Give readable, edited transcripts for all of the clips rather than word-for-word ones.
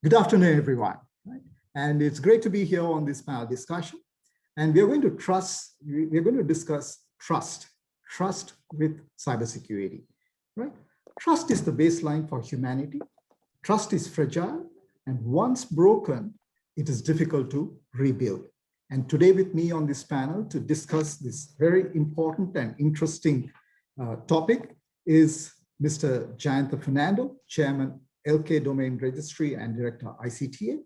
Good afternoon, everyone. Right? And it's great to be here on this panel discussion. And we're going to discuss trust with cybersecurity. Right? Trust is the baseline for humanity. Trust is fragile, and once broken, it is difficult to rebuild. And today with me on this panel to discuss this very important and interesting topic is Mr. Jayantha Fernando, Chairman, LK Domain Registry and Director, ICTA,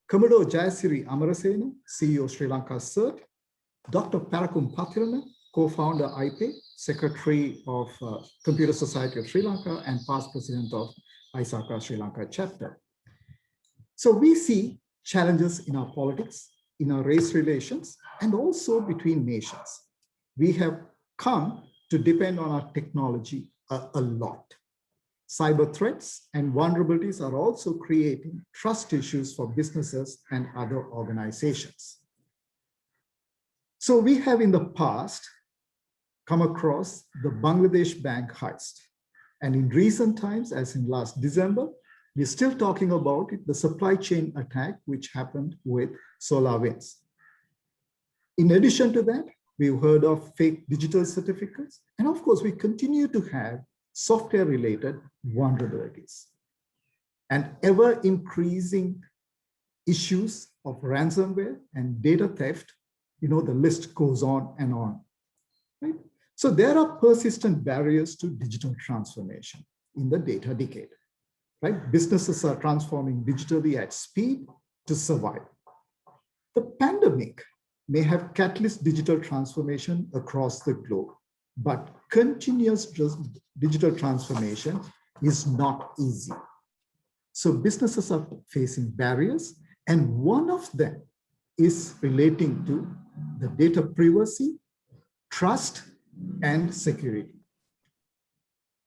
Commodore Jayasiri Amarasena, CEO, Sri Lanka CERT, Dr. Parakum Pathirana, co-founder, IPE, Secretary of Computer Society of Sri Lanka and past President of ISACA Sri Lanka chapter. So we see challenges in our politics, in our race relations, and also between nations. We have come to depend on our technology a lot. Cyber threats and vulnerabilities are also creating trust issues for businesses and other organizations. So we have in the past come across the Bangladesh bank heist. And in recent times, as in last December, we're still talking about it, the supply chain attack, which happened with SolarWinds. In addition to that, we've heard of fake digital certificates. And of course, we continue to have software-related vulnerabilities and ever-increasing issues of ransomware and data theft. You know, the list goes on and on. Right? So there are persistent barriers to digital transformation in the data decade. Right? Businesses are transforming digitally at speed to survive. The pandemic may have catalyzed digital transformation across the globe, but continuous digital transformation is not easy. So businesses are facing barriers, and one of them is relating to the data privacy, trust, and security.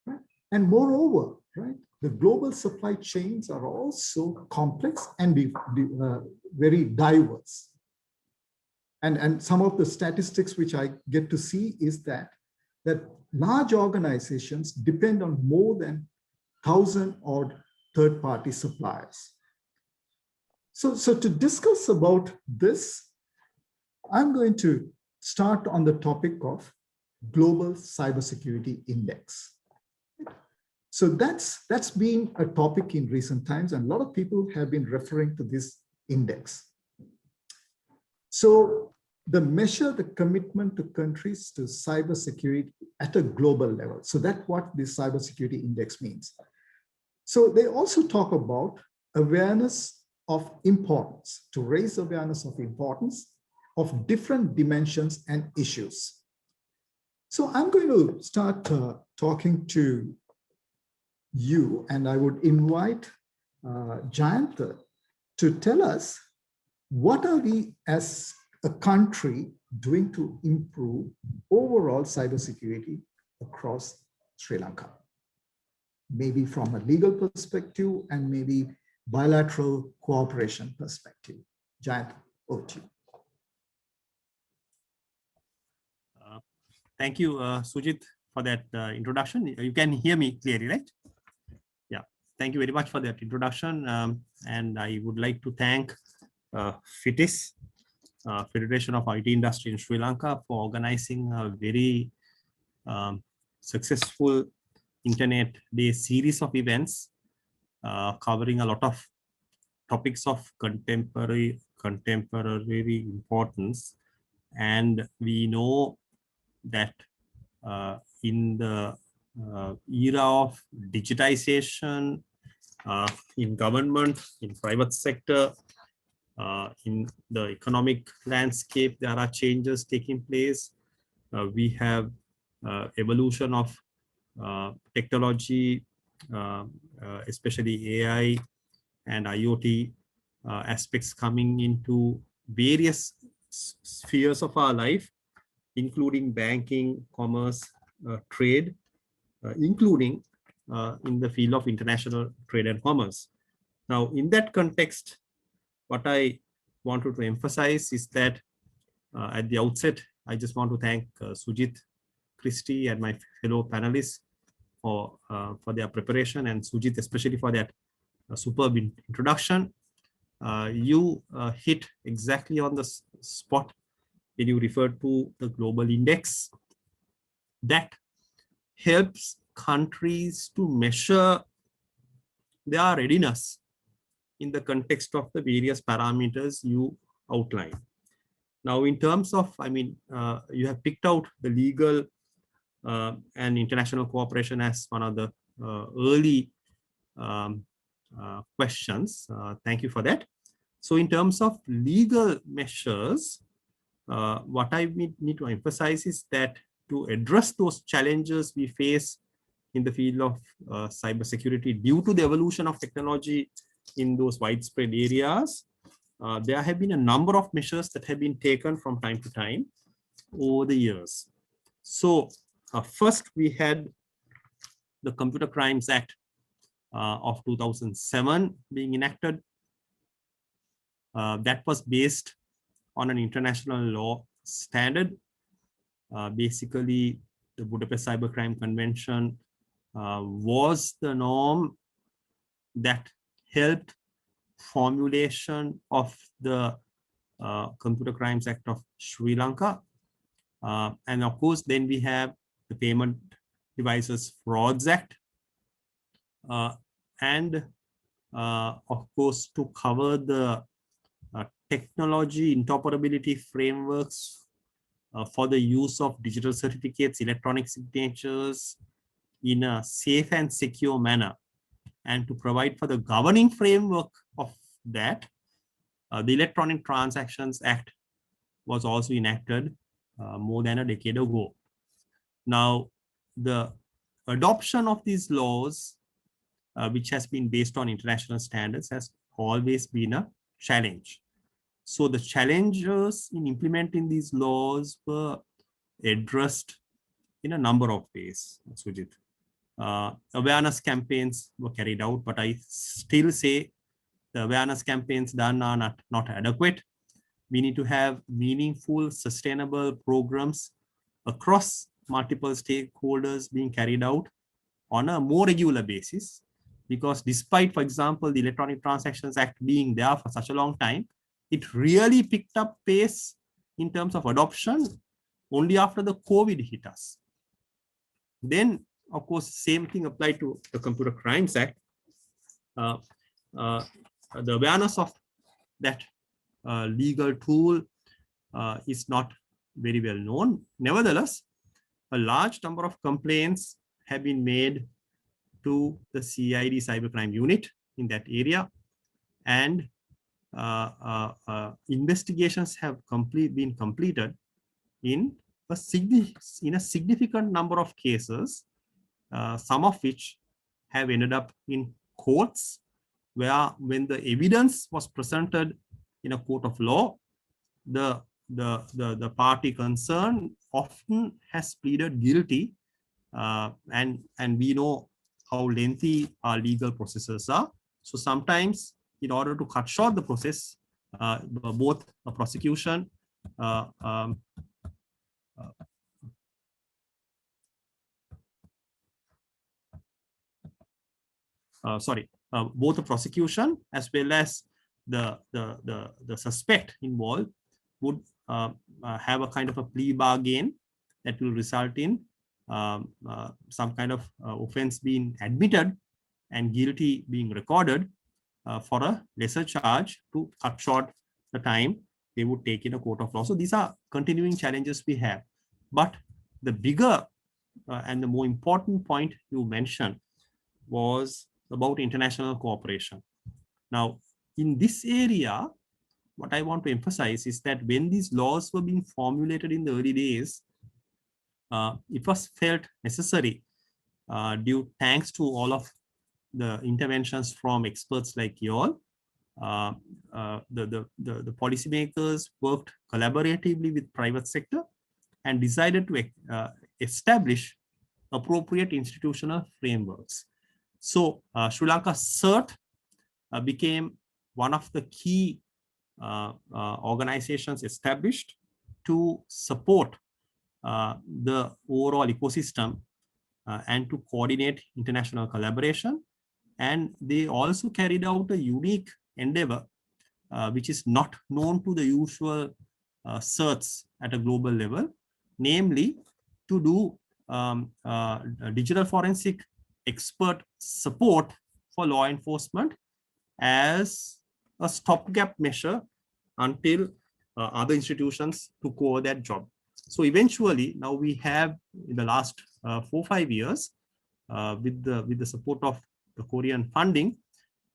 Right? And moreover, right, the global supply chains are also complex and very diverse. And some of the statistics which I get to see is that large organizations depend on more than 1,000 odd third-party suppliers. So to discuss about this, I'm going to start on the topic of Global Cybersecurity Index. So that's been a topic in recent times, and a lot of people have been referring to this index. So the measure the commitment to countries to cybersecurity at a global level. So that's what this cybersecurity index means. So they also talk about awareness of importance, to raise awareness of importance of different dimensions and issues. So I'm going to start talking to you, and I would invite Jayantha to tell us what are we as a country doing to improve overall cybersecurity across Sri Lanka? Maybe from a legal perspective and maybe bilateral cooperation perspective. Jayantha, over to you. Thank you, Sujit, for that introduction. You can hear me clearly, right? Yeah, thank you very much for that introduction. And I would like to thank FITIS, Federation of IT Industry in Sri Lanka, for organizing a very successful Internet Day series of events covering a lot of topics of contemporary importance. And we know that in the era of digitization in government, in private sector, in the economic landscape, there are changes taking place. We have evolution of technology, especially AI and IoT aspects coming into various spheres of our life, including banking, commerce, trade, including in the field of international trade and commerce. Now, in that context, what I wanted to emphasize is that at the outset, I just want to thank Sujit, Christy, and my fellow panelists for their preparation, and Sujit especially for that a superb introduction. You hit exactly on the spot when you refer to the global index that helps countries to measure their readiness in the context of the various parameters you outline. Now, in terms of, you have picked out the legal and international cooperation as one of the early questions. Thank you for that. So in terms of legal measures, what I need to emphasize is that to address those challenges we face in the field of cybersecurity due to the evolution of technology in those widespread areas, there have been a number of measures that have been taken from time to time over the years. So first we had the Computer Crimes Act of 2007 being enacted. That was based on an international law standard. Basically, the Budapest Cybercrime Convention was the norm that helped formulation of the Computer Crimes Act of Sri Lanka. And of course, then we have the Payment Devices Frauds Act. And of course, to cover the technology interoperability frameworks for the use of digital certificates, electronic signatures in a safe and secure manner, and to provide for the governing framework of that, the Electronic Transactions Act was also enacted more than a decade ago. Now, the adoption of these laws, which has been based on international standards, has always been a challenge. So the challenges in implementing these laws were addressed in a number of ways, Sujit. Awareness campaigns were carried out, but I still say the awareness campaigns done are not adequate. We need to have meaningful, sustainable programs across multiple stakeholders being carried out on a more regular basis. Because despite, for example, the Electronic Transactions Act being there for such a long time, it really picked up pace in terms of adoption only after the COVID hit us. Then, of course, same thing applied to the Computer Crimes Act. The awareness of that legal tool is not very well known. Nevertheless, a large number of complaints have been made to the CID cybercrime unit in that area, and investigations have been completed in a significant number of cases, some of which have ended up in courts, where when the evidence was presented in a court of law, the party concerned often has pleaded guilty, and we know how lengthy our legal processes are. So sometimes, in order to cut short the process, both a prosecution, both the prosecution as well as the suspect involved would have a kind of a plea bargain that will result in some kind of offense being admitted and guilty being recorded for a lesser charge to cut short the time they would take in a court of law. So these are continuing challenges we have. But the bigger and the more important point you mentioned was about international cooperation. Now, in this area, what I want to emphasize is that when these laws were being formulated in the early days, it was felt necessary, thanks to all of the interventions from experts like you all. The policymakers worked collaboratively with private sector and decided to establish appropriate institutional frameworks. So Sri Lanka CERT became one of the key organizations established to support the overall ecosystem and to coordinate international collaboration And they also carried out a unique endeavor, which is not known to the usual certs at a global level, namely to do digital forensic expert support for law enforcement as a stopgap measure until other institutions took over that job. So eventually, now we have in the last 4-5 years, with the support of the Korean funding,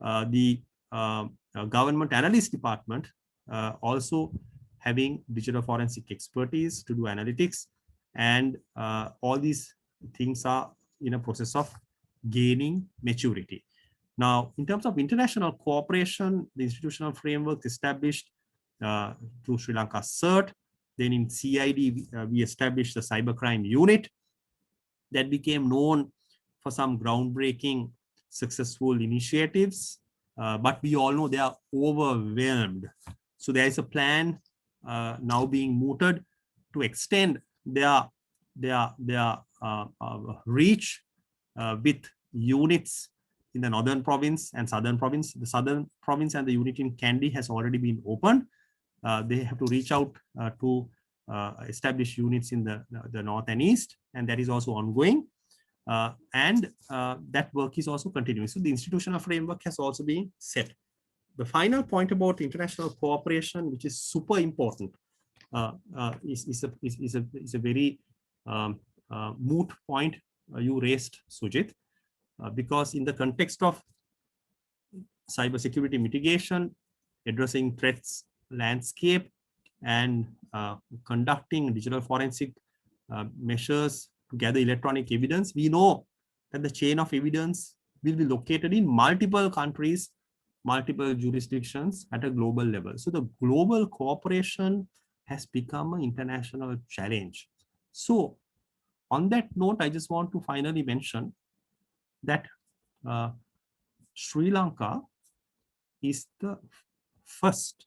the government analyst department also having digital forensic expertise to do analytics, and all these things are in a process of gaining maturity. Now, in terms of international cooperation, the institutional framework established through Sri Lanka CERT. Then in CID, we established the cybercrime unit that became known for some groundbreaking successful initiatives, but we all know they are overwhelmed. So there is a plan now being mooted to extend their reach with units in the northern province and southern province. The southern province and the unit in Kandy has already been opened. They have to reach out to establish units in the north and east, and that is also ongoing. That work is also continuing. So the institutional framework has also been set. The final point about international cooperation, which is super important, is a very moot point you raised, Sujit, because in the context of cybersecurity mitigation, addressing threats landscape, and conducting digital forensic measures to gather electronic evidence, we know that the chain of evidence will be located in multiple countries, multiple jurisdictions at a global level. So the global cooperation has become an international challenge. So on that note, I just want to finally mention that Sri Lanka is the first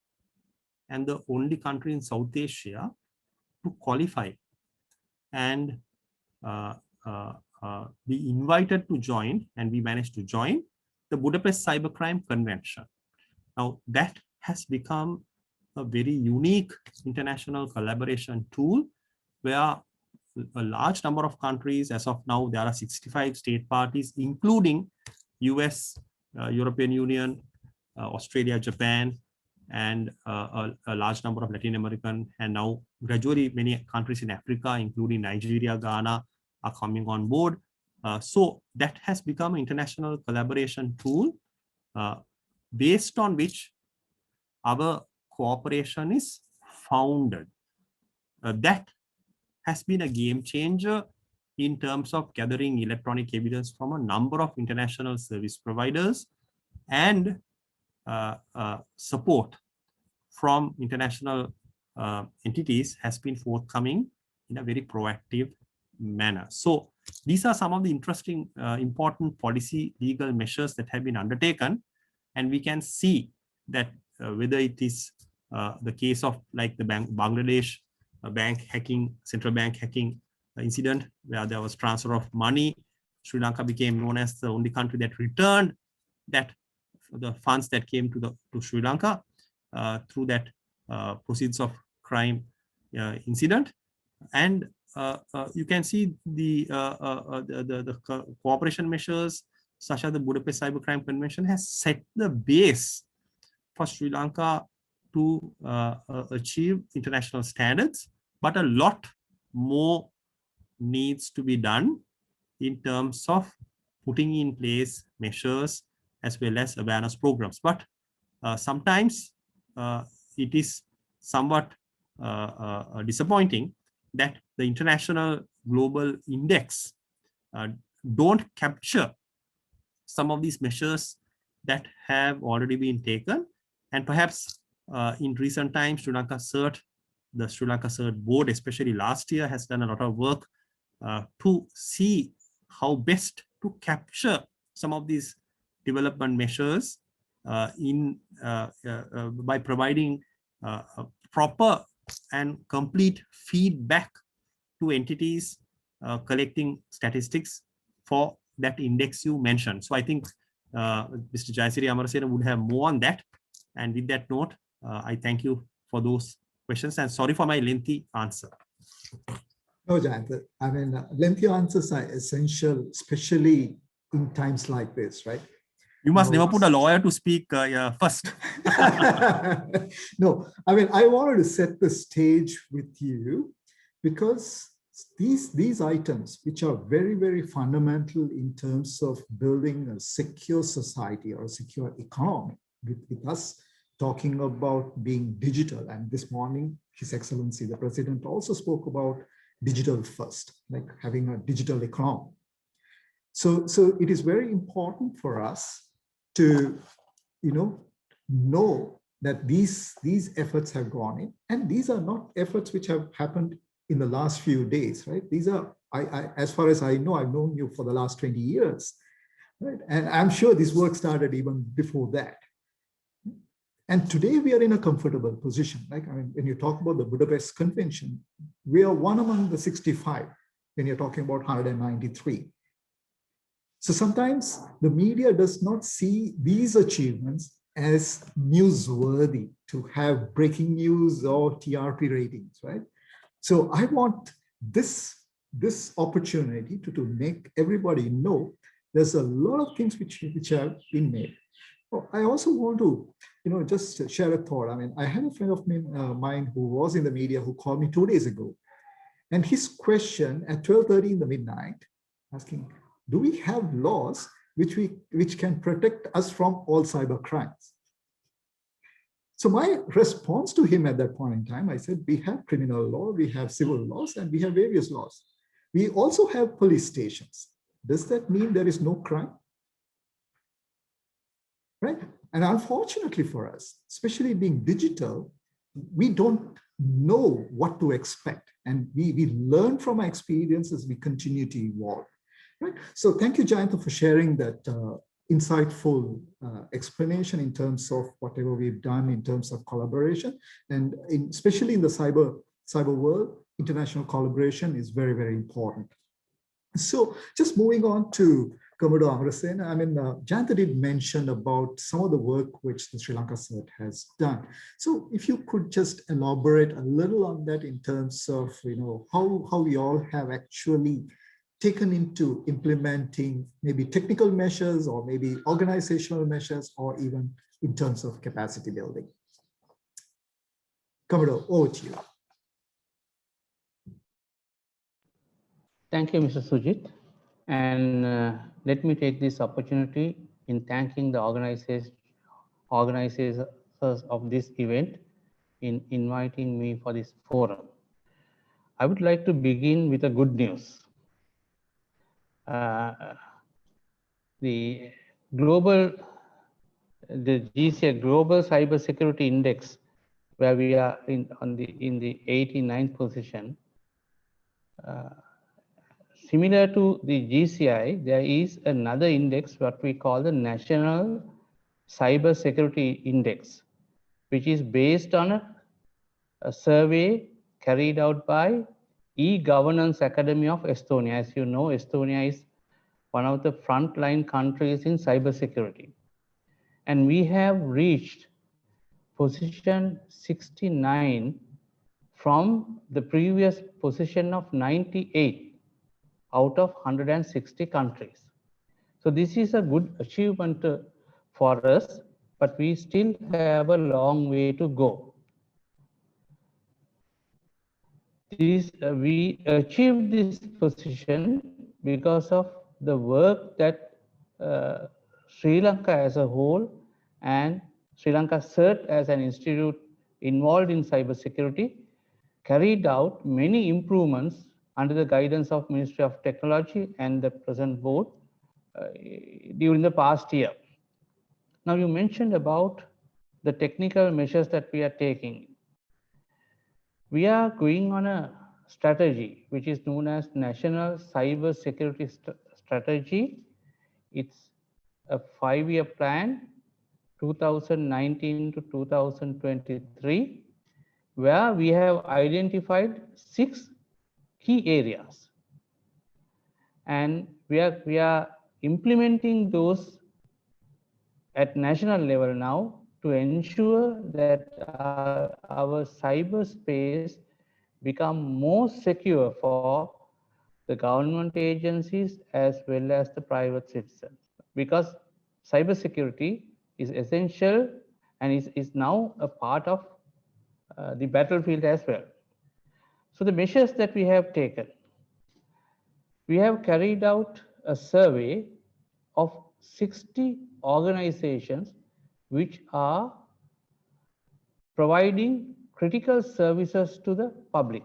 and the only country in South Asia to qualify and be invited to join, and we managed to join the Budapest Cybercrime Convention. Now that has become a very unique international collaboration tool where a large number of countries, as of now, there are 65 state parties, including US, European Union, Australia, Japan, and a large number of Latin American, and now gradually many countries in Africa, including Nigeria, Ghana, are coming on board. So that has become an international collaboration tool based on which our cooperation is founded. That has been a game changer in terms of gathering electronic evidence from a number of international service providers, and support from international entities has been forthcoming in a very proactive manner. So these are some of the interesting, important policy legal measures that have been undertaken, and we can see that whether it is the case of like the Bangladesh bank hacking, central bank hacking incident where there was transfer of money, Sri Lanka became known as the only country that returned that the funds that came to Sri Lanka through that proceeds of crime incident. And you can see the cooperation measures such as the Budapest Cybercrime Convention has set the base for Sri Lanka to achieve international standards, but a lot more needs to be done in terms of putting in place measures as well as awareness programs. But sometimes it is somewhat disappointing that the international global index don't capture some of these measures that have already been taken. And perhaps in recent times, Sri Lanka CERT, the Sri Lanka CERT board, especially last year, has done a lot of work to see how best to capture some of these development measures by providing proper and complete feedback to entities collecting statistics for that index you mentioned. So I think Mr. Jayasiri Amarasena would have more on that. And with that note, I thank you for those questions and sorry for my lengthy answer. No, Jayant, I mean, lengthy answers are essential, especially in times like this, right? You must never put a lawyer to speak first. No, I mean, I wanted to set the stage with you because these items, which are very, very fundamental in terms of building a secure society or a secure economy, with us talking about being digital. And this morning, His Excellency, the President, also spoke about digital first, like having a digital economy. So it is very important for us to, know that these efforts have gone in, and these are not efforts which have happened in the last few days, right? These are, as far as I know, I've known you for the last 20 years, right? And I'm sure this work started even before that. And today we are in a comfortable position. Like, I mean, when you talk about the Budapest Convention, we are one among the 65 when you're talking about 193. So sometimes the media does not see these achievements as newsworthy to have breaking news or TRP ratings, right? So I want this opportunity to make everybody know there's a lot of things which have been made. I also want to, just share a thought. I mean, I had a friend of mine who was in the media who called me 2 days ago, and his question at 12:30 in the midnight, asking, do we have laws which can protect us from all cyber crimes? So my response to him at that point in time, I said, we have criminal law, we have civil laws, and we have various laws. We also have police stations. Does that mean there is no crime? Right? And unfortunately for us, especially being digital, we don't know what to expect. And we learn from our experiences, we continue to evolve. Right? So thank you, Jayanta, for sharing that insightful explanation in terms of whatever we've done in terms of collaboration. And especially in the cyber world, international collaboration is very, very important. So just moving on to Commodore Amarasena, I mean, Jayanta did mention about some of the work which the Sri Lanka CERT has done. So if you could just elaborate a little on that in terms of, how we all have actually taken into implementing maybe technical measures or maybe organizational measures or even in terms of capacity building. Commodore, over to you. Thank you, Mr. Sujit. And let me take this opportunity in thanking the organizers of this event in inviting me for this forum. I would like to begin with a good news. The GCI Global Cybersecurity Index, where we are in the 89th position. Similar to the GCI, there is another index, what we call the National Cybersecurity Index, which is based on a survey carried out by E-Governance Academy of Estonia. As you know, Estonia is one of the frontline countries in cybersecurity. And we have reached position 69 from the previous position of 98 out of 160 countries. So this is a good achievement for us, but we still have a long way to go. We achieved this position because of the work that Sri Lanka as a whole and Sri Lanka CERT as an institute involved in cybersecurity carried out many improvements under the guidance of Ministry of Technology and the present board during the past year. Now, you mentioned about the technical measures that we are taking. We are going on a strategy which is known as National Cybersecurity Strategy. It's a 5-year plan, 2019 to 2023, where we have identified 6 key areas. And we are implementing those at national level now to ensure that our cyberspace become more secure for the government agencies as well as the private citizens, because cybersecurity is essential and is now a part of the battlefield as well. So the measures that we have taken, we have carried out a survey of 60 organizations which are providing critical services to the public.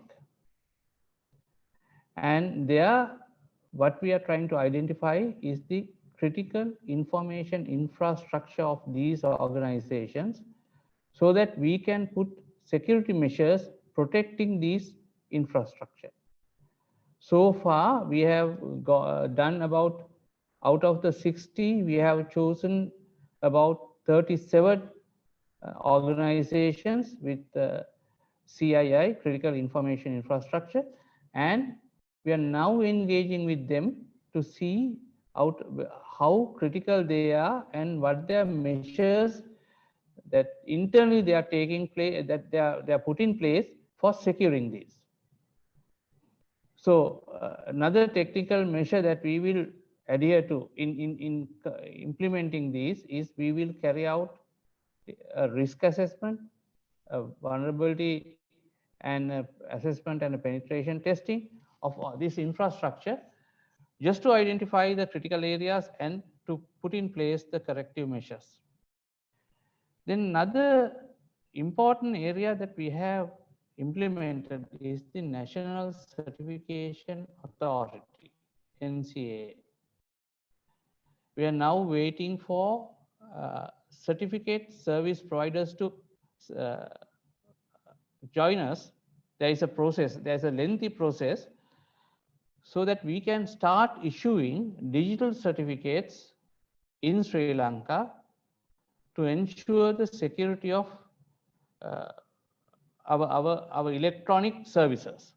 And there, what we are trying to identify is the critical information infrastructure of these organizations so that we can put security measures protecting these infrastructure. So far, we have done about, out of the 60, we have chosen about 37 organizations with CII, Critical Information Infrastructure, and we are now engaging with them to see out how critical they are and what their measures that internally they are taking place, that they are put in place for securing these. So another technical measure that we will adhere to in implementing these is we will carry out a risk assessment, a vulnerability and a assessment and a penetration testing of this infrastructure just to identify the critical areas and to put in place the corrective measures. Then another important area that we have implemented is the National Certification Authority, NCA. We are now waiting for certificate service providers to join us. There is a process, there's a lengthy process, so that we can start issuing digital certificates in Sri Lanka to ensure the security of our electronic services.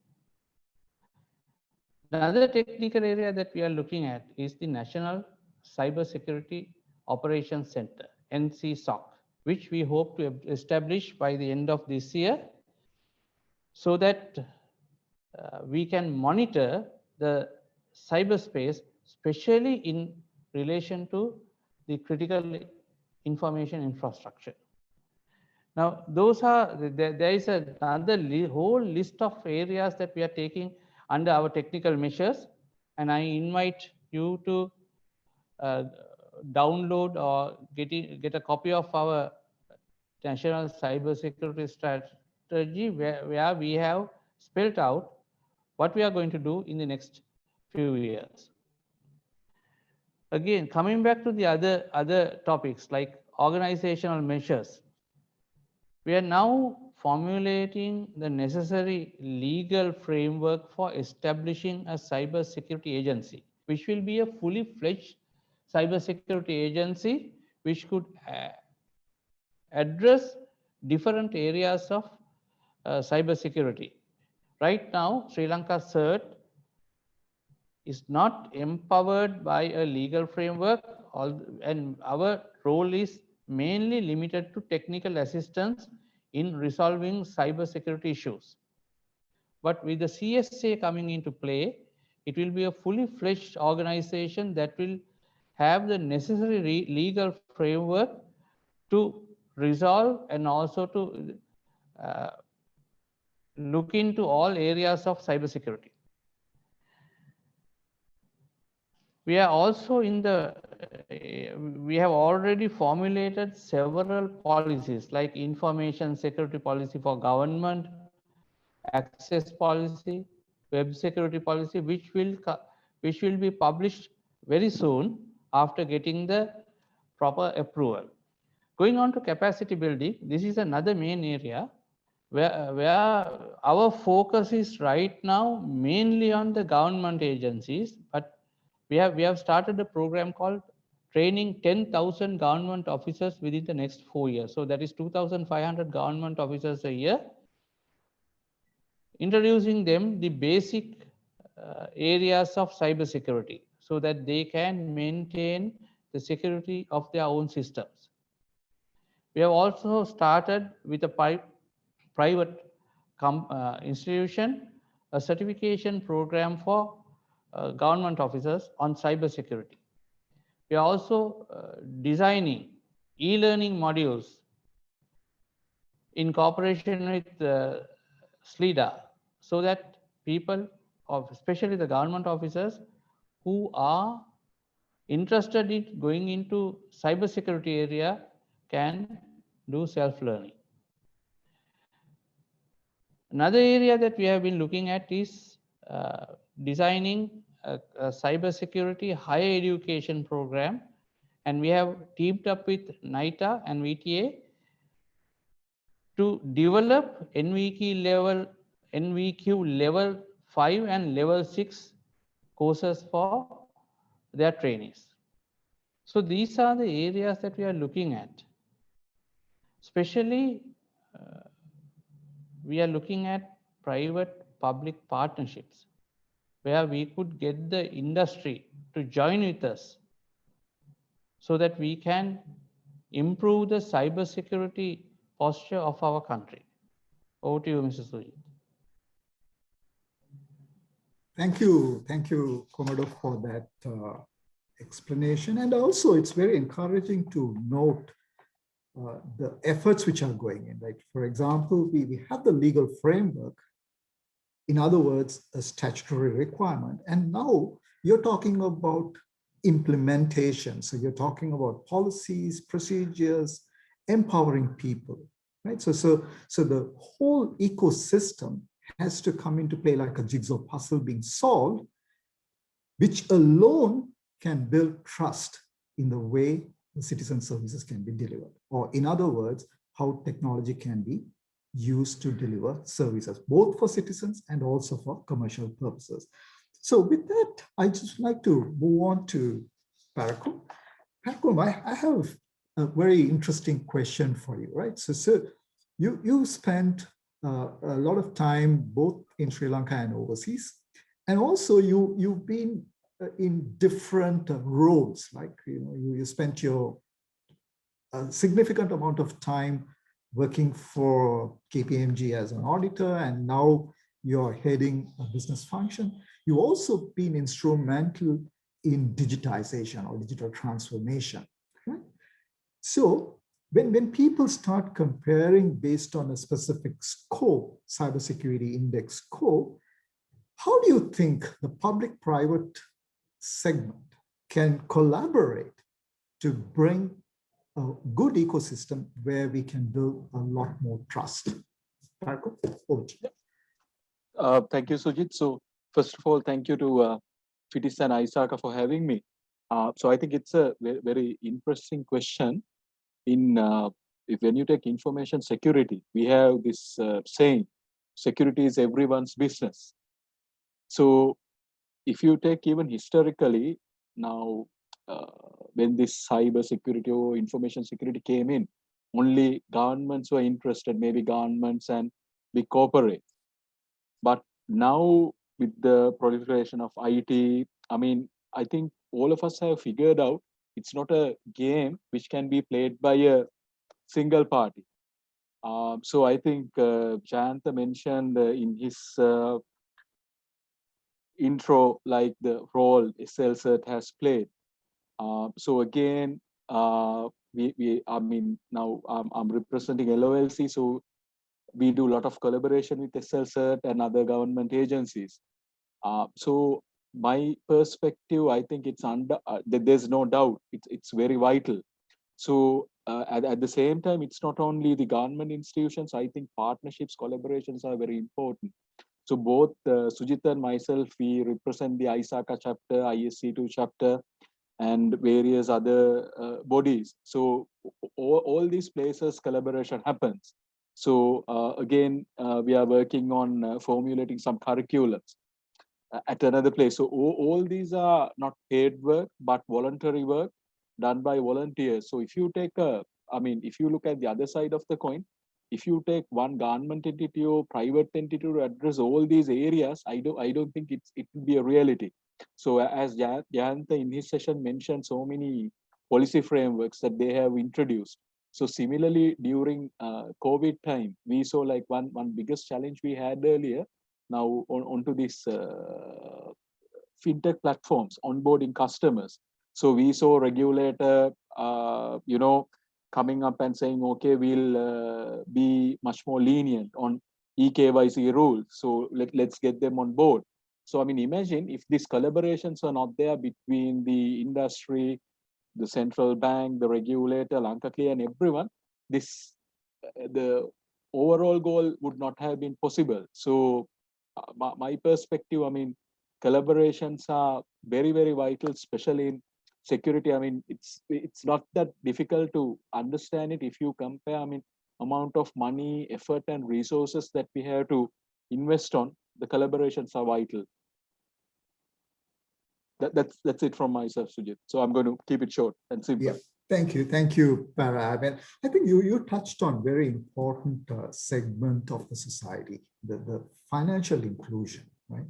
Another technical area that we are looking at is the National Cybersecurity Operations Center, NCSOC, which we hope to establish by the end of this year, so that we can monitor the cyberspace, especially in relation to the critical information infrastructure. Now, those are, there is another whole list of areas that we are taking under our technical measures, and I invite you to download or get a copy of our National Cybersecurity Strategy, where we have spelled out what we are going to do in the next few years. Again, coming back to the other topics like organizational measures, we are now formulating the necessary legal framework for establishing a cybersecurity agency, which will be a fully fledged cybersecurity agency, which could address different areas of cybersecurity. Right now, Sri Lanka CERT is not empowered by a legal framework, and our role is mainly limited to technical assistance in resolving cybersecurity issues. But with the CSA coming into play, it will be a fully fledged organization that will have the necessary legal framework to resolve and also to look into all areas of cybersecurity. We are also we have already formulated several policies like information security policy for government, access policy, web security policy, which will be published very soon after getting the proper approval. Going on to capacity building, this is another main area where our focus is right now mainly on the government agencies, but we have started a program called training 10,000 government officers within the next 4 years. So that is 2,500 government officers a year, introducing them the basic areas of cybersecurity so that they can maintain the security of their own systems. We have also started with a private institution, a certification program for government officers on cybersecurity. We are also designing e-learning modules in cooperation with SLIDA, so that people, especially the government officers who are interested in going into cybersecurity area, can do self-learning. Another area that we have been looking at is designing a cybersecurity higher education program, and we have teamed up with NITA and VTA to develop NVQ level 5 and level 6 courses for their trainees. So these are the areas that we are looking at. Especially, we are looking at private-public partnerships, where we could get the industry to join with us so that we can improve the cybersecurity posture of our country. Over to you, Mr. Sujit. Thank you, Commodore, for that explanation. And also, it's very encouraging to note the efforts which are going in, right? For example, we have the legal framework, in other words, a statutory requirement. And now you're talking about implementation. So you're talking about policies, procedures, empowering people, right? So the whole ecosystem has to come into play like a jigsaw puzzle being solved, which alone can build trust in the way the citizen services can be delivered. Or in other words, how technology can be used to deliver services, both for citizens and also for commercial purposes. So with that, I just like to move on to Parakum. Parakum, I have a very interesting question for you, right? So you spent a lot of time both in Sri Lanka and overseas, and also you've been in different roles, like you spent your significant amount of time working for KPMG as an auditor, and now you're heading a business function. You've also been instrumental in digitization or digital transformation, right? So when people start comparing based on a specific score, cybersecurity index score, how do you think the public-private segment can collaborate to bring a good ecosystem where we can build a lot more trust? Over to you. Thank you, Sujit. So first of all, thank you to Fitis and Isaka for having me. So I think it's a very interesting question. When you take information security, we have this saying, security is everyone's business. So if you take even historically, now when this cyber security or information security came in, only governments were interested, maybe governments and big corporates. But now with the proliferation of IT, I mean, I think all of us have figured out it's not a game which can be played by a single party. So I think Jayanta mentioned in his intro, like the role SLCert has played. So again, I mean, now I'm representing LOLC, so we do a lot of collaboration with SLCert and other government agencies. So my perspective, I think it's there's no doubt, it's very vital. So at the same time, it's not only the government institutions, I think partnerships, collaborations are very important. So both Sujit and myself, we represent the ISACA chapter, ISC2 chapter, and various other bodies. So all these places, collaboration happens. So again, we are working on formulating some curriculums at another place. So all these are not paid work, but voluntary work done by volunteers. So if you take if you look at the other side of the coin, if you take one government entity or private entity to address all these areas, I don't think it will be a reality. So as Jayanta in his session mentioned so many policy frameworks that they have introduced. So similarly, during COVID time, we saw like one biggest challenge we had earlier. Now onto this fintech platforms onboarding customers. So we saw regulator, coming up and saying, okay, we'll be much more lenient on eKYC rules. So let's get them on board. So I mean, imagine if these collaborations are not there between the industry, the central bank, the regulator, Lankaclear, and everyone, the overall goal would not have been possible. So my perspective, I mean, collaborations are very, very vital, especially in security. I mean, it's not that difficult to understand it if you compare, I mean, amount of money, effort, and resources that we have to invest on. The collaborations are vital. That's it from myself, Sujit. So I'm going to keep it short and simple. Yeah, thank you, Para. I think you touched on very important segment of the society, the financial inclusion, right?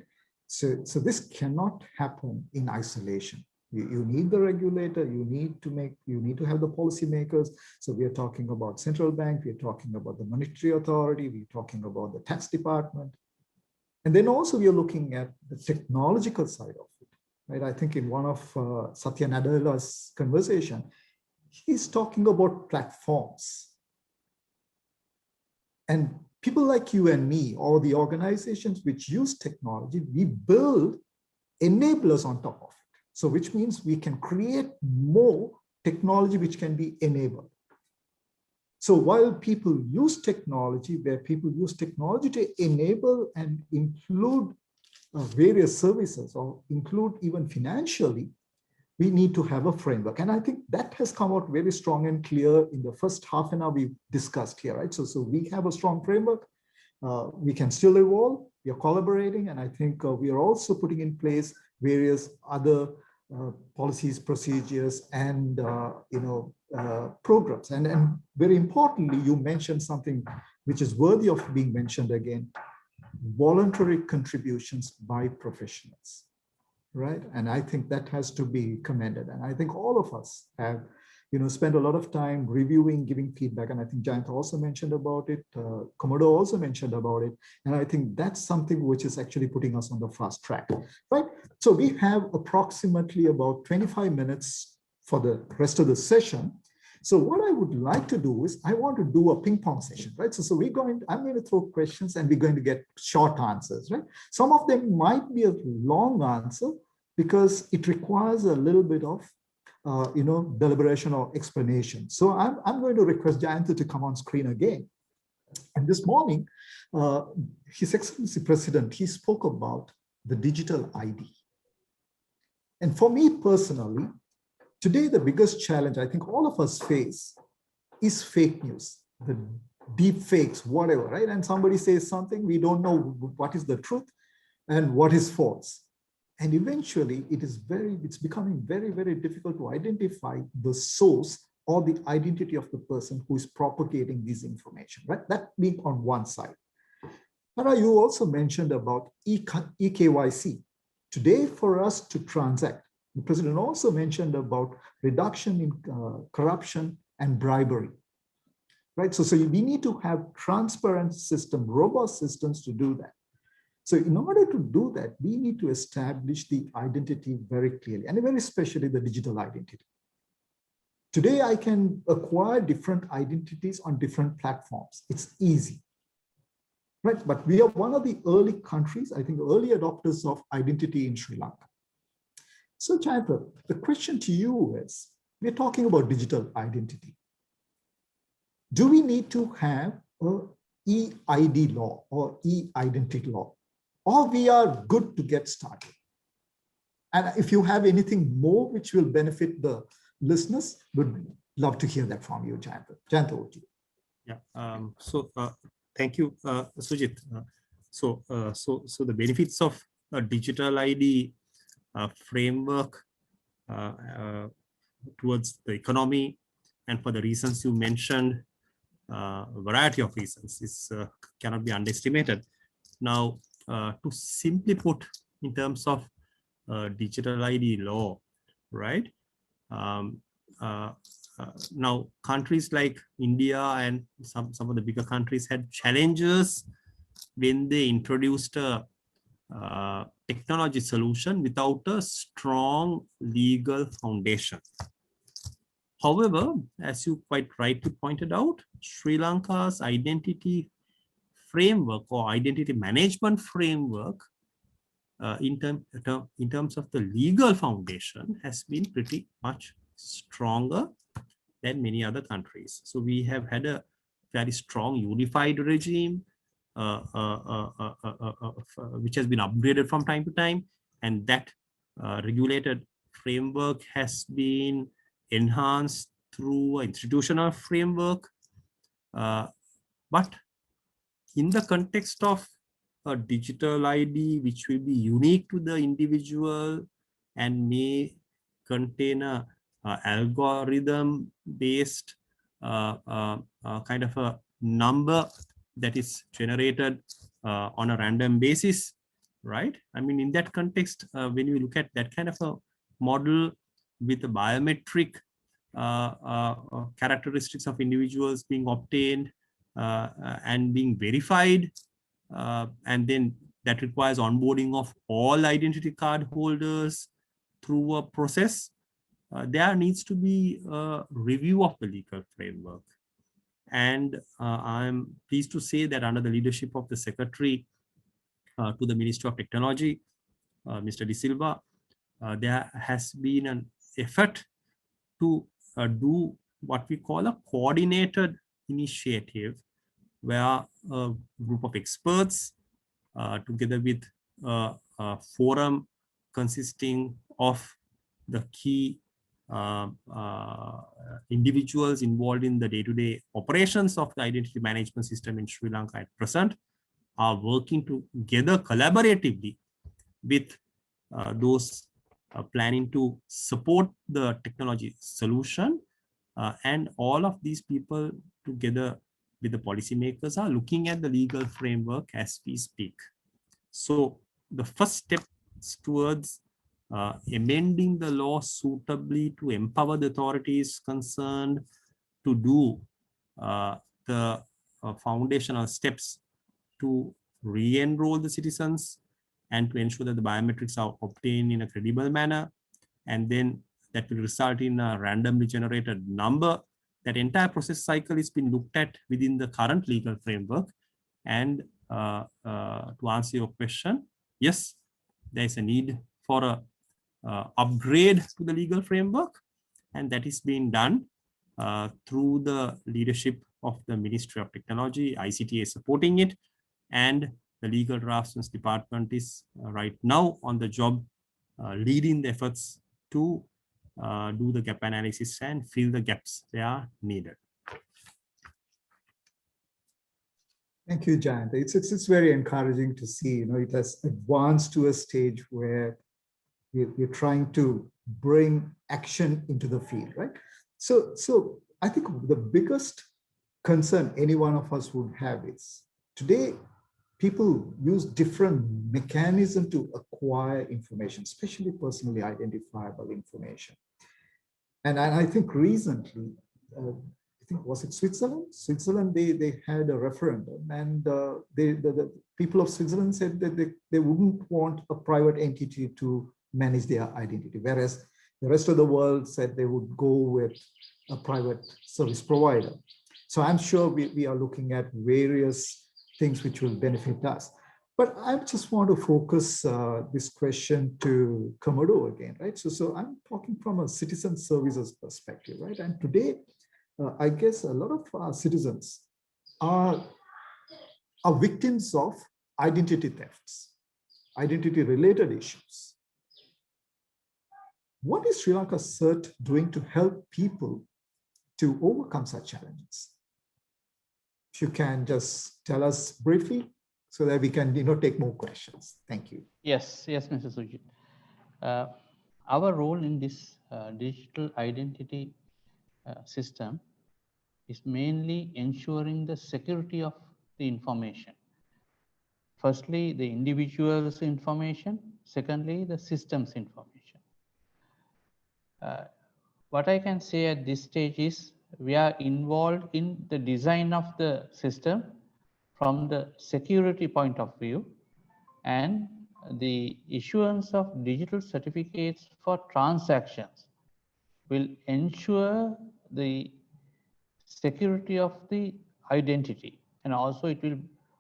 So this cannot happen in isolation. You need the regulator, you need to have the policymakers. So we are talking about central bank, we are talking about the monetary authority, we're talking about the tax department. And then also we are looking at the technological side of it, right? I think in one of Satya Nadella's conversation, he's talking about platforms. And people like you and me, or the organizations which use technology, we build enablers on top of it. So which means we can create more technology which can be enabled. So while people use technology, where people use technology to enable and include various services or include even financially, we need to have a framework. And I think that has come out very strong and clear in the first half an hour we discussed here, right? So we have a strong framework. We can still evolve. We are collaborating. And I think we are also putting in place various other policies, procedures, and programs. And very importantly, you mentioned something which is worthy of being mentioned again: voluntary contributions by professionals, right? And I think that has to be commended. And I think all of us have, spent a lot of time reviewing, giving feedback. And I think Jayant also mentioned about it. Komodo also mentioned about it. And I think that's something which is actually putting us on the fast track, right? So we have approximately about 25 minutes for the rest of the session. So what I would like to do is I want to do a ping pong session, right? So I'm going to throw questions and we're going to get short answers, right? Some of them might be a long answer because it requires a little bit of deliberation or explanation. So I'm going to request Jayant to come on screen again. And this morning, His Excellency President, he spoke about the digital ID. And for me personally, today the biggest challenge I think all of us face is fake news, the deep fakes, whatever, right? And somebody says something, we don't know what is the truth and what is false. And eventually it's becoming very, very difficult to identify the source or the identity of the person who is propagating this information, right? That being on one side. Para, you also mentioned about eKYC. Today, for us to transact, the president also mentioned about reduction in corruption and bribery, right? So we need to have transparent system, robust systems to do that. So in order to do that, we need to establish the identity very clearly, and very especially the digital identity. Today, I can acquire different identities on different platforms. It's easy, right? But we are one of the early countries, I think, early adopters of identity in Sri Lanka. So Jayant, the question to you is, we're talking about digital identity. Do we need to have an e-ID law or e-identity law? Or we are good to get started? And if you have anything more which will benefit the listeners, would love to hear that from you, Jayant. Jayant, over to you. Yeah. Thank you, Sujit. So the benefits of a digital ID framework towards the economy, and for the reasons you mentioned, a variety of reasons, is cannot be underestimated. Now, to simply put, in terms of digital ID law, right? now countries like India and some of the bigger countries had challenges when they introduced a technology solution without a strong legal foundation. However, as you quite rightly pointed out, Sri Lanka's identity framework or identity management framework in terms of the legal foundation has been pretty much stronger than many other countries. So we have had a very strong unified regime, which has been upgraded from time to time, and that regulated framework has been enhanced through an institutional framework. But in the context of a digital ID, which will be unique to the individual and may contain a algorithm-based kind of a number that is generated on a random basis, right? I mean, in that context, when you look at that kind of a model with the biometric characteristics of individuals being obtained and being verified, and then that requires onboarding of all identity card holders through a process, there needs to be a review of the legal framework. And I'm pleased to say that under the leadership of the Secretary to the Ministry of Technology, Mr. De Silva, there has been an effort to do what we call a coordinated initiative, where a group of experts together with a forum consisting of the key individuals involved in the day-to-day operations of the identity management system in Sri Lanka at present are working together collaboratively with those planning to support the technology solution. And all of these people together with the policymakers are looking at the legal framework as we speak. So the first step towards amending the law suitably to empower the authorities concerned to do the foundational steps to re-enroll the citizens and to ensure that the biometrics are obtained in a credible manner, and then that will result in a randomly generated number. That entire process cycle is being looked at within the current legal framework. And to answer your question, yes, there is a need for a upgrade to the legal framework, and that is being done through the leadership of the Ministry of Technology. ICT is supporting it, and the Legal Draftsman's Department is right now on the job leading the efforts to do the gap analysis and fill the gaps they are needed. Thank you, Jayant. It's very encouraging to see, it has advanced to a stage where we're trying to bring action into the field, right? So I think the biggest concern any one of us would have is today people use different mechanisms to acquire information, especially personally identifiable information. And I think recently, I think was it Switzerland? Switzerland, they had a referendum, and the people of Switzerland said that they wouldn't want a private entity to manage their identity, whereas the rest of the world said they would go with a private service provider. So I'm sure we are looking at various things which will benefit us. But I just want to focus this question to Komodo again, right? So I'm talking from a citizen services perspective, right? And today, I guess a lot of our citizens are victims of identity thefts, identity-related issues. What is Sri Lanka CERT doing to help people to overcome such challenges? If you can just tell us briefly so that we can take more questions. Thank you. Yes, Mr. Sujit. Our role in this digital identity system is mainly ensuring the security of the information. Firstly, the individual's information. Secondly, the system's information. what I can say at this stage is we are involved in the design of the system from the security point of view, and the issuance of digital certificates for transactions will ensure the security of the identity, and also it will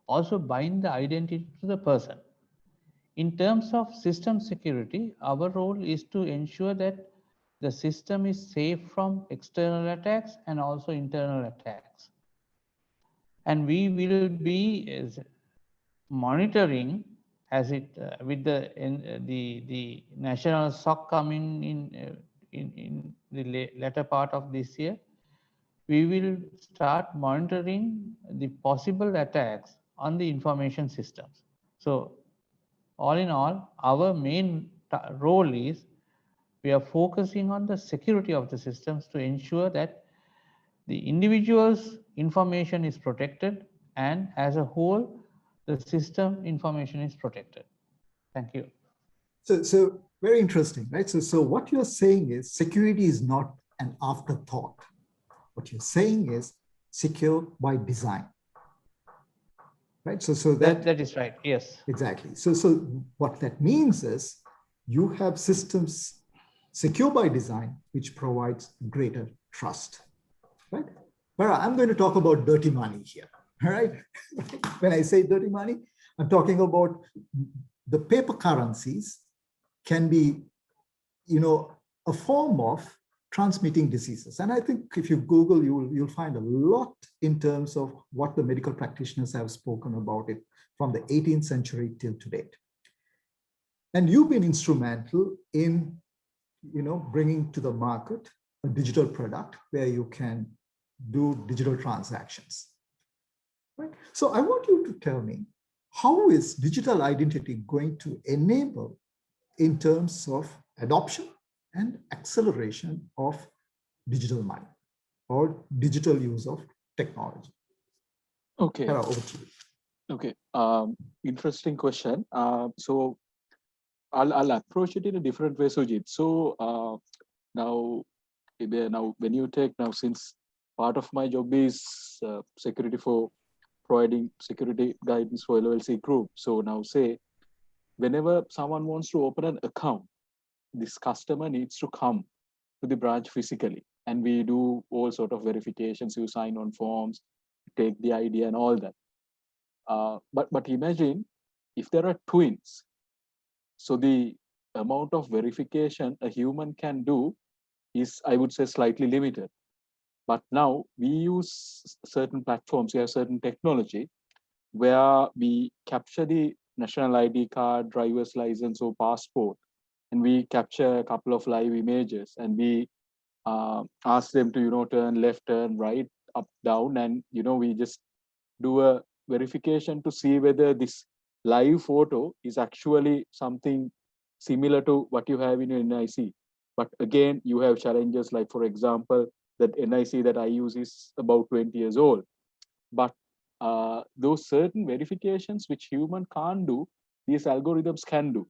also bind the identity to the person. In terms of system security, our role is to ensure that the system is safe from external attacks and also internal attacks. And we will be monitoring as it with the national SOC coming in the latter part of this year. We will start monitoring the possible attacks on the information systems. So all in all, our main role is we are focusing on the security of the systems to ensure that the individual's information is protected, and as a whole, the system information is protected. Thank you. So very interesting, right? So what you're saying is security is not an afterthought. What you're saying is secure by design, right? So that is right. Yes, exactly. So what that means is you have systems secure by design, which provides greater trust, right? But I'm going to talk about dirty money here, all right? When I say dirty money, I'm talking about the paper currencies can be, a form of transmitting diseases. And I think if you Google, you'll find a lot in terms of what the medical practitioners have spoken about it from the 18th century till today. And you've been instrumental in, bringing to the market a digital product where you can do digital transactions, right? So I want you to tell me, how is digital identity going to enable in terms of adoption and acceleration of digital money or digital use of technology? Okay. Over to you. Okay. Interesting question. So I'll approach it in a different way, Sujit. So now when you take now, since part of my job is security for providing security guidance for LOLC group. So now say, whenever someone wants to open an account, this customer needs to come to the branch physically, and we do all sort of verifications. You sign on forms, take the ID and all that. But imagine if there are twins. So the amount of verification a human can do is, I would say, slightly limited. But now we use certain platforms, we have certain technology where we capture the national ID card, driver's license or passport, and we capture a couple of live images, and we ask them to, turn left, turn right, up, down, and, we just do a verification to see whether this live photo is actually something similar to what you have in your NIC. But again, you have challenges like, for example, that NIC that I use is about 20 years old. But those certain verifications which human can't do, these algorithms can do.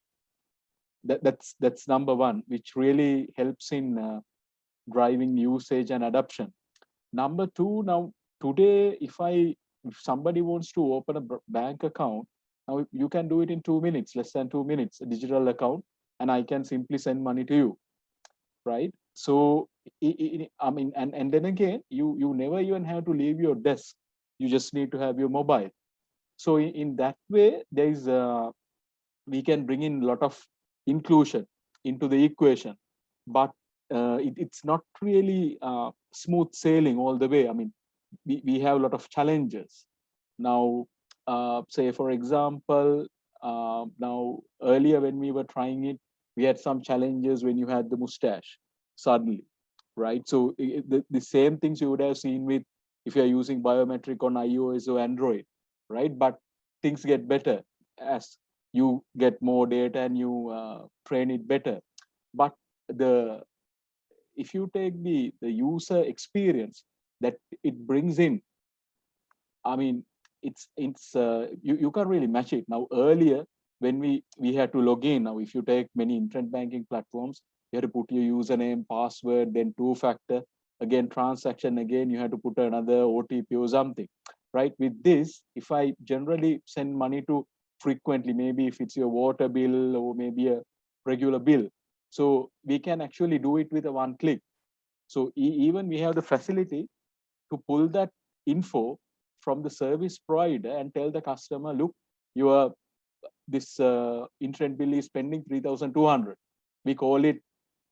That's number one, which really helps in driving usage and adoption. Number two, now today, if somebody wants to open a bank account, now you can do it in 2 minutes, less than 2 minutes, a digital account, and I can simply send money to you, right? So I mean, and then again, you never even have to leave your desk. You just need to have your mobile. So in that way, there is we can bring in a lot of inclusion into the equation, but it's not really smooth sailing all the way. I mean, we have a lot of challenges. Now, say for example, now earlier when we were trying it, we had some challenges when you had the mustache suddenly, right? So the same things you would have seen with if you're using biometric on iOS or Android, right? But things get better as you get more data and you train it better. But if you take the user experience that it brings in, I mean, it's you can't really match it. Now earlier when we had to log in, now if you take many internet banking platforms, You had to put your username, password, then two-factor, again transaction, again you had to put another OTP or something, right? With this, if I generally send money to frequently, maybe if it's your water bill or maybe a regular bill, so we can actually do it with a one click. So even we have the facility to pull that info from the service provider and tell the customer, look, your this internet bill is pending 3,200. We call it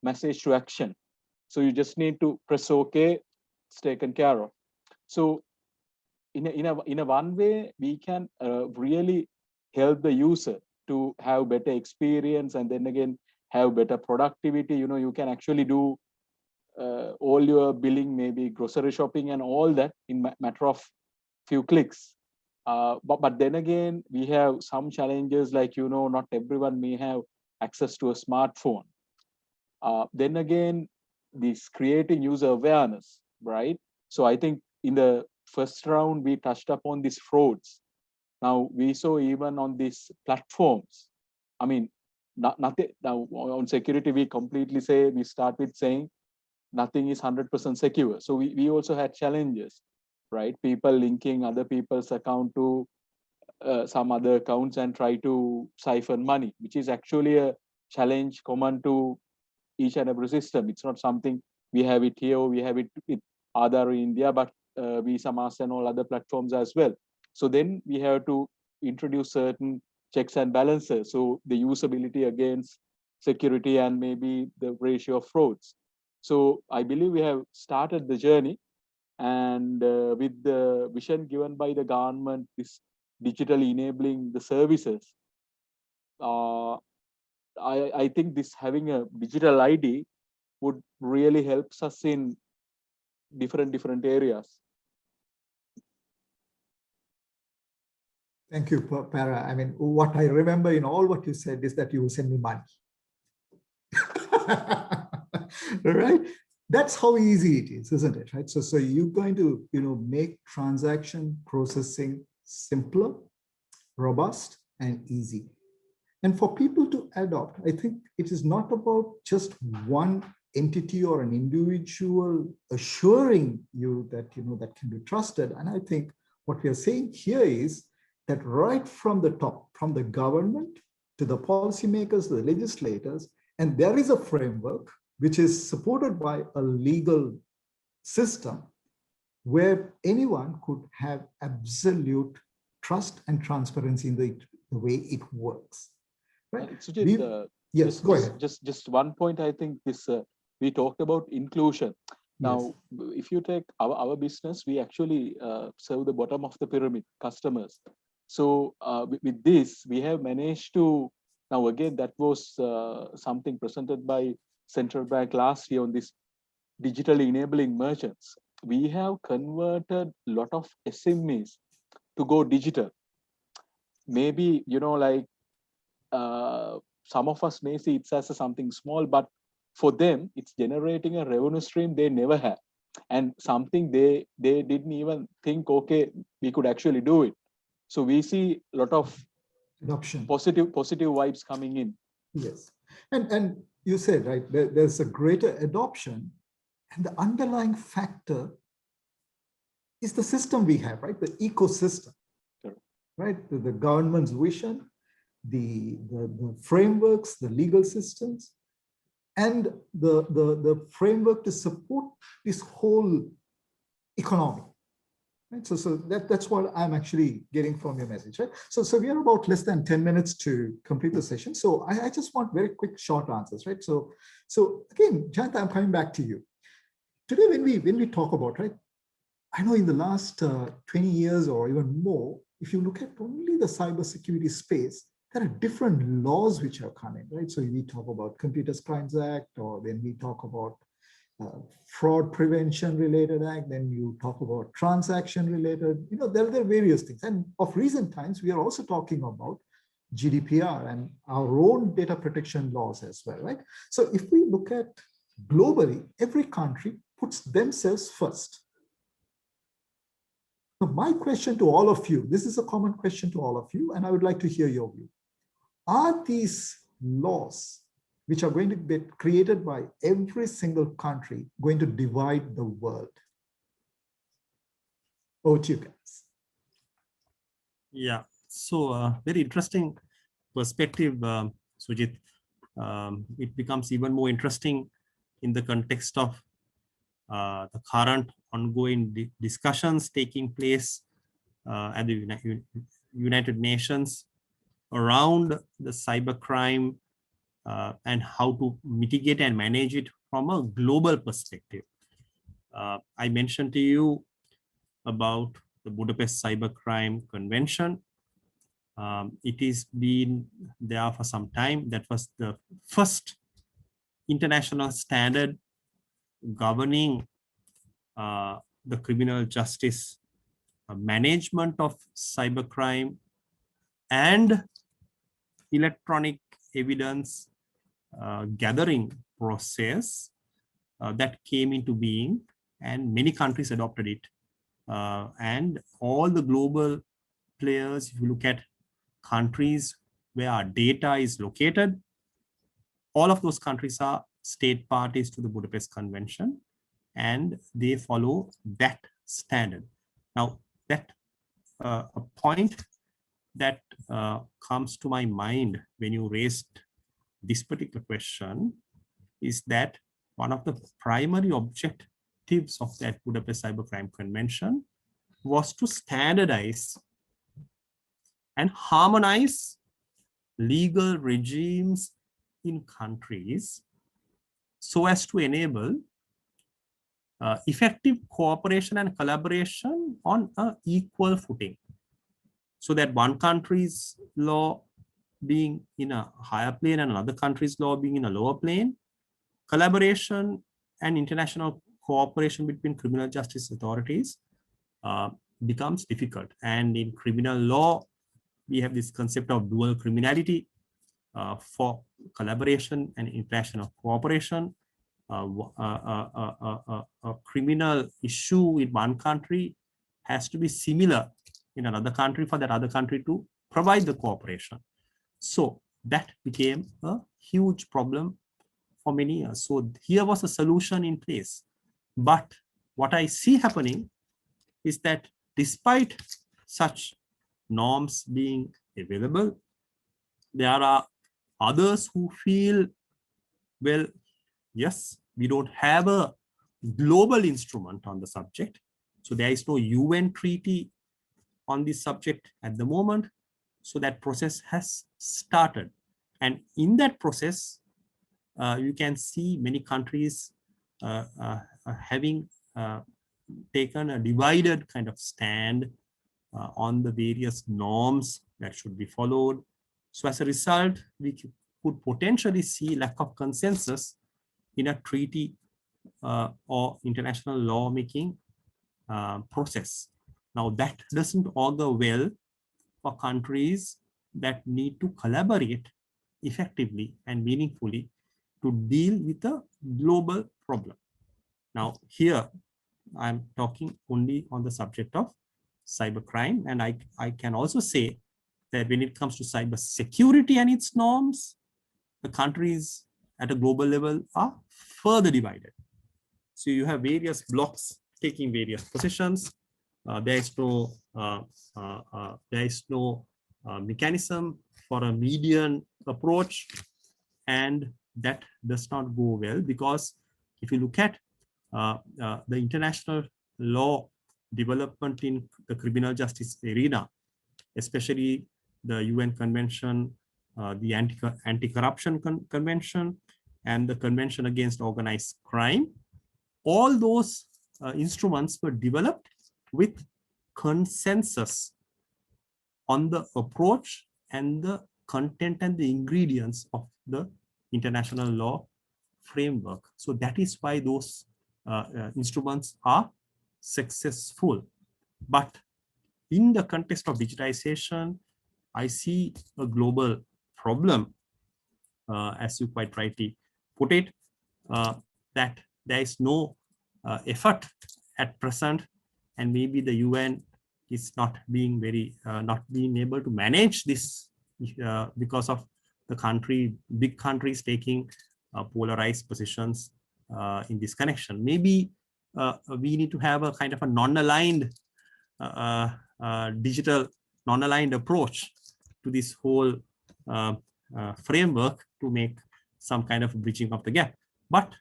message to action. So you just need to press OK, it's taken care of. So in a one way, we can really help the user to have better experience, and then again have better productivity. You know, you can actually do all your billing, maybe grocery shopping and all that in matter of few clicks. But then again, we have some challenges, like, you know, not everyone may have access to a smartphone. Then again, this creating user awareness, right? So I think in the first round, we touched upon these frauds. Now we saw even on these platforms, I mean, nothing now on security, we completely say, we start with saying nothing is 100% secure. So we also had challenges, right? People linking other people's account to some other accounts and try to siphon money, which is actually a challenge common to each and every system. It's not something we have it here, or we have it with Aadhaar in India, but we Samas and all other platforms as well. So then we have to introduce certain checks and balances. So the usability against security and maybe the ratio of frauds. So I believe we have started the journey, and with the vision given by the government, this digitally enabling the services, I think this having a digital ID would really helps us in different areas. Thank you, Para. I mean, what I remember in all what you said is that you will send me money. Right? That's how easy it is, isn't it? Right? So you're going to, make transaction processing simpler, robust, and easy. And for people to adopt, I think it is not about just one entity or an individual assuring you that, that can be trusted. And I think what we are saying here is that right from the top, from the government to the policymakers, the legislators, and there is a framework which is supported by a legal system where anyone could have absolute trust and transparency in the way it works. Right? Sujit, yes, go ahead. Just one point. I think this we talked about inclusion. Now, yes. If you take our business, we actually serve the bottom of the pyramid customers. So with this, we have managed to, now again, that was something presented by Central Bank last year on this digitally enabling merchants. We have converted a lot of SMEs to go digital. Maybe, like some of us may see it as something small, but for them, it's generating a revenue stream they never had. And something they didn't even think, okay, we could actually do it. So we see a lot of adoption, positive vibes coming in. Yes, and you said, right, there's a greater adoption, and the underlying factor is the system we have, right? The ecosystem, sure. Right? The government's vision, the frameworks, the legal systems, and the framework to support this whole economy. Right? So that's what I'm actually getting from your message, right? So we are about less than 10 minutes to complete the session. So I just want very quick, short answers, right? So again, Jayanta, I'm coming back to you. Today, when we talk about, right, I know in the last 20 years or even more, if you look at only the cybersecurity space, there are different laws which have come in, right? So we talk about Computer Crimes Act, or then we talk about fraud prevention related act, then you talk about transaction related, there are various things. And of recent times, we are also talking about GDPR and our own data protection laws as well, right? So if we look at globally, every country puts themselves first. So my question to all of you, this is a common question to all of you, and I would like to hear your view. Are these laws which are going to be created by every single country going to divide the world? Over to you guys. Yeah, so very interesting perspective, Sujit. It becomes even more interesting in the context of the current ongoing discussions taking place at the United Nations around the cybercrime and how to mitigate and manage it from a global perspective. I mentioned to you about the Budapest Cybercrime Convention. It has been there for some time. That was the first international standard governing the criminal justice management of cybercrime and electronic evidence gathering process that came into being, and many countries adopted it. And all the global players, if you look at countries where our data is located, all of those countries are state parties to the Budapest Convention, and they follow that standard. Now, that a point that comes to my mind when you raised this particular question is that one of the primary objectives of that Budapest Cybercrime Convention was to standardize and harmonize legal regimes in countries so as to enable effective cooperation and collaboration on an equal footing, so that one country's law being in a higher plane and another country's law being in a lower plane, collaboration and international cooperation between criminal justice authorities becomes difficult. And in criminal law, we have this concept of dual criminality for collaboration and international cooperation. A criminal issue in one country has to be similar in another country for that other country to provide the cooperation. So that became a huge problem for many years. So here was a solution in place. But what I see happening is that despite such norms being available, there are others who feel, well, yes, we don't have a global instrument on the subject. So there is no UN treaty on this subject at the moment. So that process has started. And in that process, you can see many countries having taken a divided kind of stand on the various norms that should be followed. So as a result, we could potentially see lack of consensus in a treaty or international lawmaking process. Now that doesn't augur well for countries that need to collaborate effectively and meaningfully to deal with a global problem. Now here, I'm talking only on the subject of cybercrime, and I can also say that when it comes to cybersecurity and its norms, the countries at a global level are further divided. So you have various blocks taking various positions. There is no mechanism for a median approach, and that does not go well, because if you look at the international law development in the criminal justice arena, especially the UN Convention, the Anti-Corruption Convention, and the Convention Against Organized Crime, all those instruments were developed with consensus on the approach and the content and the ingredients of the international law framework. So that is why those instruments are successful. But in the context of digitization, I see a global problem, as you quite rightly put it, that there is no effort at present, and maybe the UN is not being able to manage this because of the big countries taking polarized positions in this connection. Maybe we need to have a kind of a non-aligned digital non-aligned approach to this whole framework to make some kind of bridging of the gap. But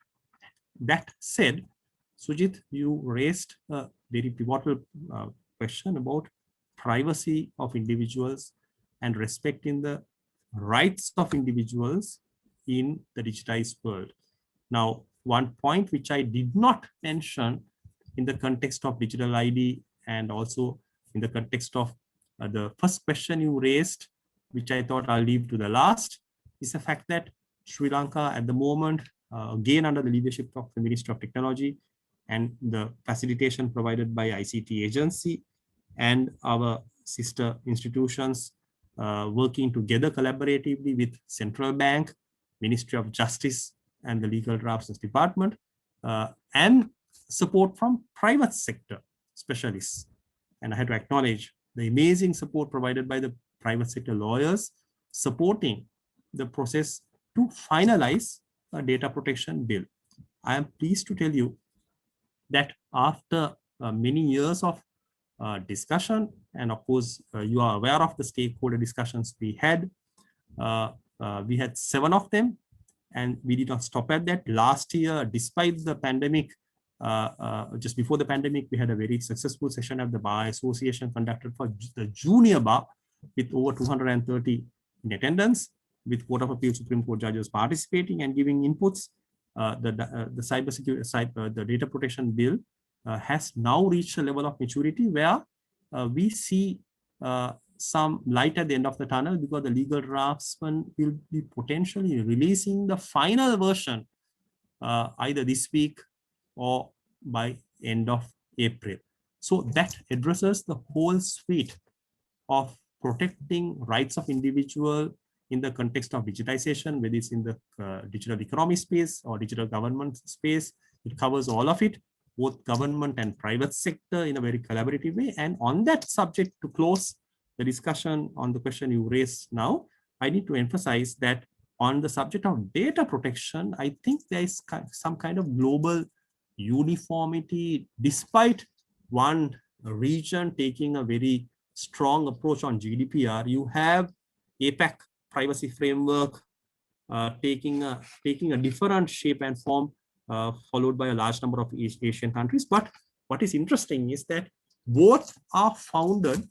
that said, Sujit, you raised a very pivotal question about privacy of individuals and respecting the rights of individuals in the digitized world. Now, one point which I did not mention in the context of digital ID and also in the context of the first question you raised, which I thought I'll leave to the last, is the fact that Sri Lanka at the moment, again under the leadership of the Ministry of Technology and the facilitation provided by ICT agency and our sister institutions working together collaboratively with Central Bank, Ministry of Justice and the Legal Drafts Department, and support from private sector specialists. And I had to acknowledge the amazing support provided by the private sector lawyers supporting the process to finalize a data protection bill. I am pleased to tell you that after many years of discussion, and of course, you are aware of the stakeholder discussions we had 7 of them, and we did not stop at that. Last year, despite the pandemic, just before the pandemic, we had a very successful session at the Bar Association conducted for the junior bar with over 230 in attendance, with Court of Appeal Supreme Court judges participating and giving inputs. The cybersecurity, the data protection bill has now reached a level of maturity where we see some light at the end of the tunnel, because the legal draftsman will be potentially releasing the final version either this week or by end of April. So that addresses the whole suite of protecting rights of individual in the context of digitization, whether it's in the digital economy space or digital government space. It covers all of it, both government and private sector, in a very collaborative way. And on that subject, to close the discussion on the question you raised now, I need to emphasize that on the subject of data protection, I think there is some kind of global uniformity, despite one region taking a very strong approach on GDPR. You have APAC privacy framework taking a different shape and form, followed by a large number of Asian countries. But what is interesting is that both are founded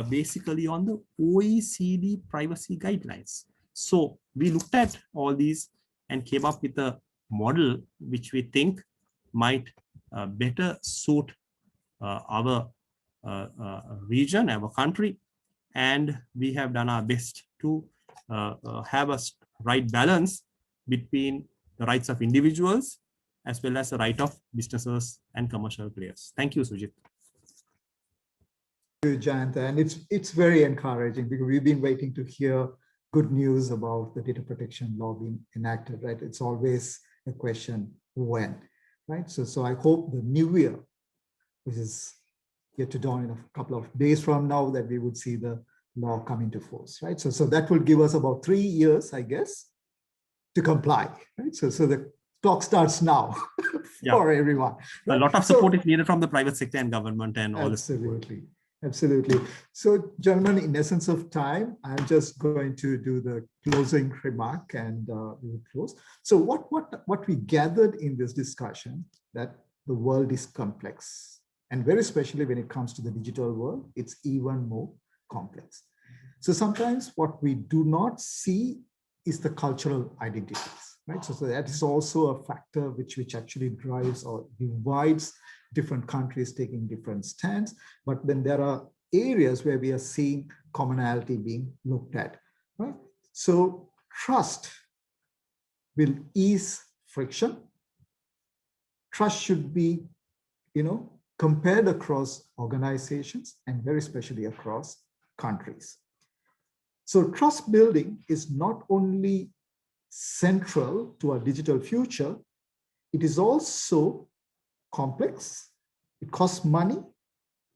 basically on the OECD privacy guidelines. So we looked at all these and came up with a model which we think might better suit our region, our country, and we have done our best to have a right balance between the rights of individuals as well as the right of businesses and commercial players. Thank you, Sujit. Thank you, Jayant. And it's very encouraging, because we've been waiting to hear good news about the data protection law being enacted, right? It's always a question when, right? So I hope the new year, which is yet to dawn in a couple of days from now, that we would see the law come into force, right? So that will give us about 3 years, I guess, to comply, right? So the clock starts now for everyone. Right? A lot of support is needed from the private sector and government and all this. Absolutely. So, gentlemen, in essence of time, I'm just going to do the closing remark and we will close. So what we gathered in this discussion, that the world is complex, and very especially when it comes to the digital world, it's even more complex. So sometimes what we do not see is the cultural identities, right? So that is also a factor which actually drives or divides different countries taking different stands. But then there are areas where we are seeing commonality being looked at, right? So trust will ease friction. Trust should be, compared across organizations and very especially across countries. So trust building is not only central to our digital future, it is also complex, it costs money,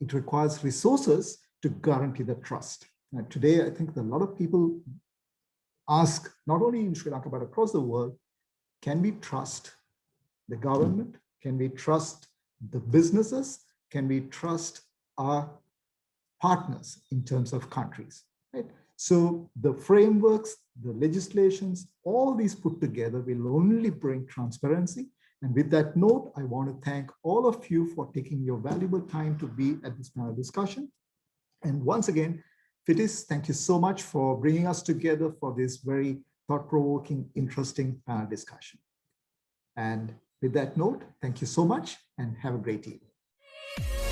it requires resources to guarantee the trust. Now, today, I think a lot of people ask, not only in Sri Lanka, but across the world, can we trust the government? Can we trust the businesses? Can we trust our partners in terms of countries, right? So the frameworks, the legislations, all these put together will only bring transparency. And with that note, I want to thank all of you for taking your valuable time to be at this panel discussion. And once again, Fitis, thank you so much for bringing us together for this very thought-provoking, interesting panel discussion. And with that note, thank you so much and have a great evening.